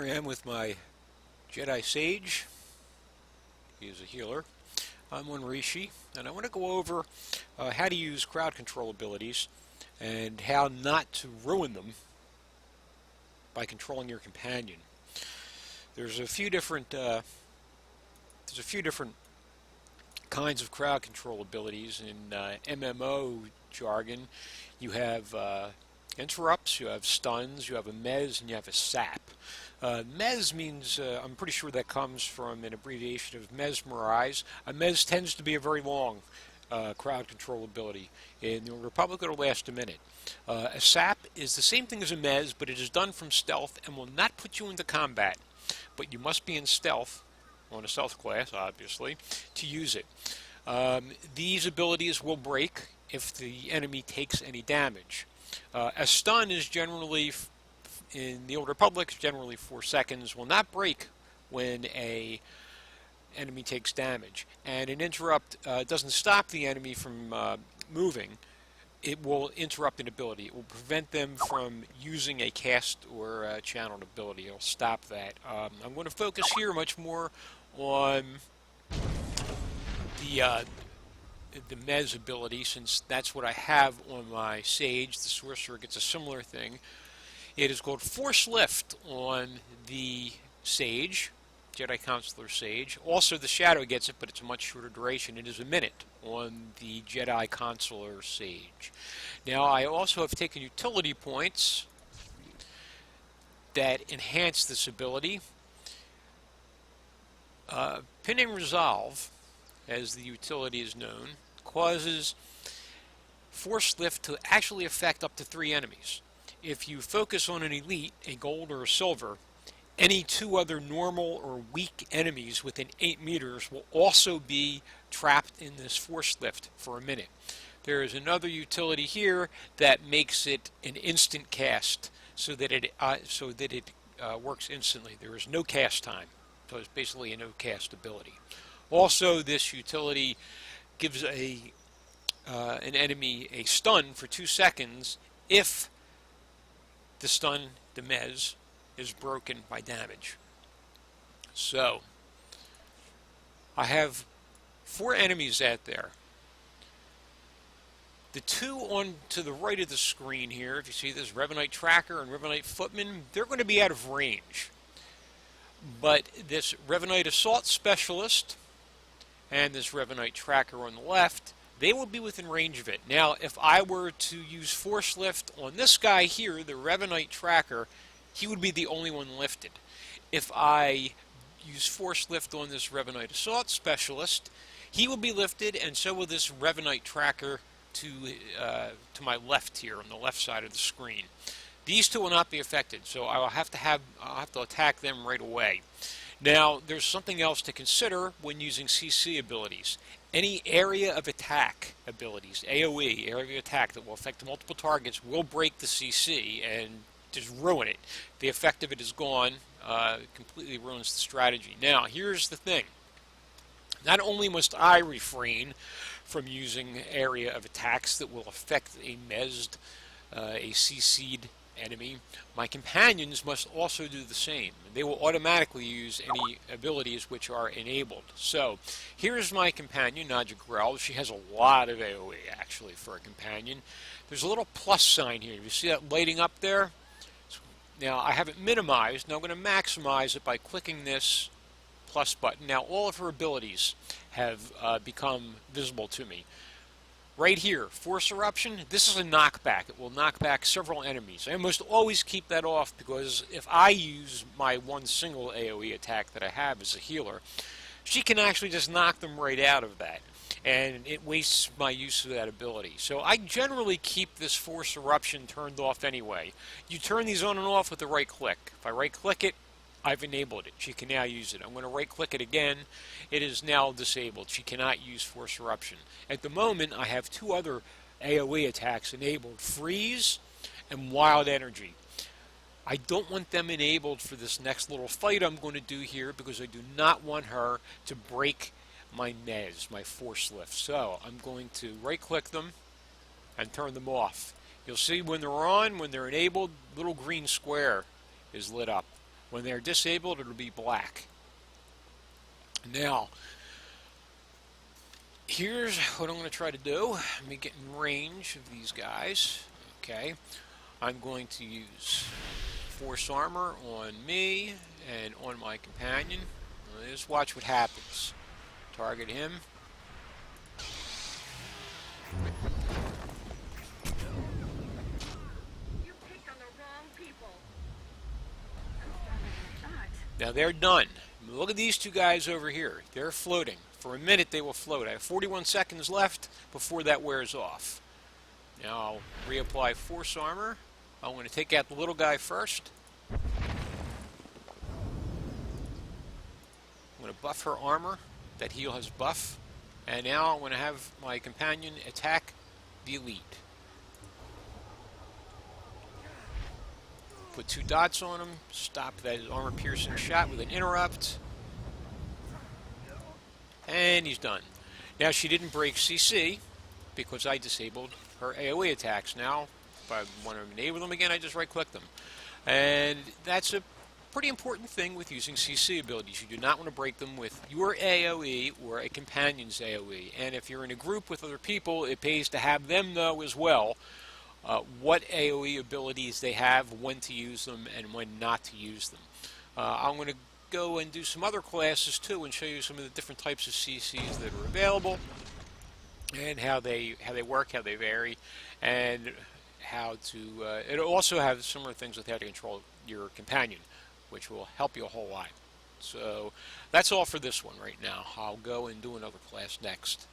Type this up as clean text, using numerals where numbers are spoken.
Here I am with my Jedi Sage. He is a healer. I'm on Rishi, and I want to go over how to use crowd control abilities and how not to ruin them by controlling your companion. There's a few different kinds of crowd control abilities in MMO jargon. You have interrupts, you have stuns, you have a mez, and you have a sap. Mez means, I'm pretty sure that comes from an abbreviation of mesmerize. A mez tends to be a very long crowd control ability. In the Republic, it'll last a minute. A sap is the same thing as a mez, but it is done from stealth and will not put you into combat. But you must be in stealth, on a stealth class, obviously, to use it. These abilities will break if the enemy takes any damage. A stun is generally, in the Old Republic, generally 4 seconds, will not break when a enemy takes damage. And an interrupt doesn't stop the enemy from moving. It will interrupt an ability. It will prevent them from using a cast or a channeled ability. It'll stop that. I'm going to focus here much more on the Mez ability, since that's what I have on my Sage. The Sorcerer gets a similar thing. It is called Force Lift on the Sage, Jedi Consular Sage. Also, the Shadow gets it, but it's a much shorter duration. It is a minute on the Jedi Consular Sage. Now, I also have taken utility points that enhance this ability. Pin and Resolve, as the utility is known, causes Force Lift to actually affect up to 3 enemies. If you focus on an elite, a gold or a silver, any 2 other normal or weak enemies within 8 meters will also be trapped in this Force Lift for a minute. There is another utility here that makes it an instant cast, so that it works instantly. There is no cast time, so it's basically a no cast ability. Also, this utility gives an enemy a stun for 2 seconds if the stun, the mez, is broken by damage. So, I have 4 enemies out there. The 2 on to the right of the screen here, if you see this, Revanite Tracker and Revanite Footman, they're going to be out of range. But this Revanite Assault Specialist and this Revanite Tracker on the left, they will be within range of it. Now, if I were to use Force Lift on this guy here, the Revanite Tracker, he would be the only one lifted. If I use Force Lift on this Revanite Assault Specialist, he will be lifted, and so will this Revanite Tracker to my left here, on the left side of the screen. These 2 will not be affected, so I'll have to attack them right away. Now, there's something else to consider when using CC abilities. Any area of attack abilities, AoE, area of attack, that will affect multiple targets will break the CC and just ruin it. The effect of it is gone, completely ruins the strategy. Now, here's the thing. Not only must I refrain from using area of attacks that will affect a mezzed, a CC'd enemy, my companions must also do the same. They will automatically use any abilities which are enabled. So, here's my companion, Nadja Grell. She has a lot of AoE, actually, for a companion. There's a little plus sign here. You see that lighting up there? Now, I have it minimized. Now, I'm going to maximize it by clicking this plus button. Now, all of her abilities have become visible to me. Right here, Force Eruption, this is a knockback. It will knock back several enemies. I must always keep that off, because if I use my one single AoE attack that I have as a healer, she can actually just knock them right out of that, and it wastes my use of that ability. So I generally keep this Force Eruption turned off anyway. You turn these on and off with the right click. If I right click it, I've enabled it. She can now use it. I'm going to right click it again. It is now disabled. She cannot use Force Eruption. At the moment, I have 2 other AoE attacks enabled, Freeze and Wild Energy. I don't want them enabled for this next little fight I'm going to do here, because I do not want her to break my mez, my Force Lift. So I'm going to right click them and turn them off. You'll see when they're on, when they're enabled, little green square is lit up. When they're disabled, it'll be black. Now, here's what I'm going to try to do. Let me get in range of these guys. Okay, I'm going to use Force Armor on me and on my companion. Just watch what happens. Target him. You picked on the wrong people. Now they're done. Look at these two guys over here. They're floating. For a minute they will float. I have 41 seconds left before that wears off. Now I'll reapply Force Armor. I'm going to take out the little guy first. I'm going to buff her armor. That heal has buff. And now I'm going to have my companion attack the elite. Put 2 dots on him. Stop that armor-piercing shot with an interrupt. And he's done. Now she didn't break CC because I disabled her AoE attacks. Now, if I want to enable them again, I just right-click them. And that's a pretty important thing with using CC abilities. You do not want to break them with your AoE or a companion's AoE. And if you're in a group with other people, it pays to have them know as well what AoE abilities they have, when to use them, and when not to use them. I'm going to go and do some other classes too and show you some of the different types of CCs that are available and how they work, how they vary, and how to it also has similar things with how to control your companion, which will help you a whole lot. So that's all for this one right now. I'll go and do another class next.